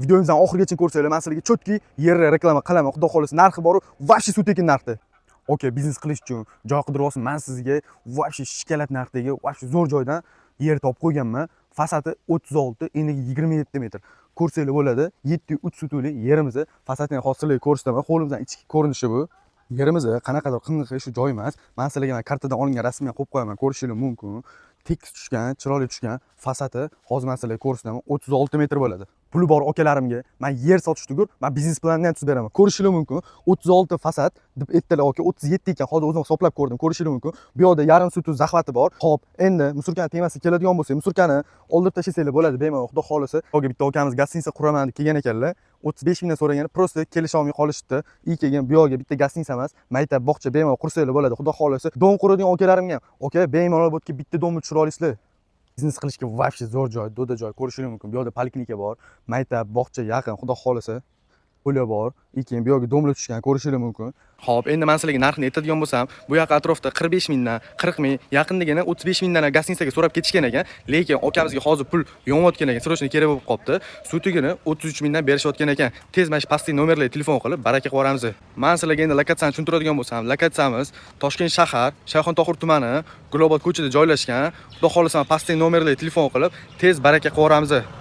Videomizdan oxirigacha ko'rsanglar, men sizlarga chotki yerni reklama qilaman. Xudo xolasa narxi bor, vobshe suv tekin narxda. Okay, biznes qilish uchun joy qidiryapsiz. Men sizga vobshe shikalat narxdagi, vobshe zo'r joydan yer topib qo'yganman. Fasadi 36, eniga 27 metr. Ko'rsanglar bo'ladi. 7-3 sutuli yerimiz. Fasadini hozirlarga ko'rsataman. Qo'limizdan ichki ko'rinishi bu. Yerimiz qanaqadir qing'iq shu joy emas. Men sizlarga kartadan olingan rasmini qo'yib qo'yaman. Ko'rishingiz mumkin. Tekis tushgan, chiroyli tushgan. Fasadi hozir men sizlarga ko'rsataman. 36 metr bo'ladi. Puli bor akalarimga men yer sotishdigur, men biznes planini ham tuzib beraman. Ko'rishingiz mumkin. 36 fasad deb aytdilar aka, 37 ekan. Hozir o'zim hisoblab ko'rdim. Ko'rishingiz mumkin. Bu yerda yarim sut zahvati bor. Xo'p, endi musurkani temasiga keladigan bo'lsak, musurkani oldirib tashlasanglar bo'ladi, bemalol, xudo xolasa. Yo'q, bitta akamiz gostinitsa quraman deb kelgan ekanlar. 35 mingdan so'ragani, prosta kelisha olmay qolishdi. Kelgan bu yerga bitta gostinitsa emas, maktab, bog'cha bemalol qursanglar bo'ladi, xudo xolasa. Dom quradigan akalarimga ham, aka, bemalol bo'tga bitta domni tushira olasizlar. Biznes qilishga vobshe zo'r joy, do'da joy, ko'rishingiz mumkin. Bu yerda poliklinika bor, maktab, bog'cha yaqin, xudo xolasa. Puli bor, keyin bu yerga domla tushgan, ko'rishingiz mumkin. Xo'p, endi men sizlarga narxini aytadigan bo'lsam, bu yoq atrofda 45 mingdan, 40 ming, yaqindagina 35 mingdan gostinitsaga so'rab ketishgan ekan, lekin akamizga hozir pul yonayotgan ekan, srochniy kerak bo'lib qopti. Sutigini 33 mingdan berishayotgan ekan. Tez mana shu pastdagi nomerlarga telefon qilib, baraka qilib yuboramiz. Men sizlarga endi lokatsiyani tushuntiradigan bo'lsam, lokatsiyamiz Toshkent shahar, Shayxontohur tumani, Gulobod ko'chada joylashgan. Xudo xolasa pastdagi nomerlarga telefon qilib, tez baraka qilib yuboramiz.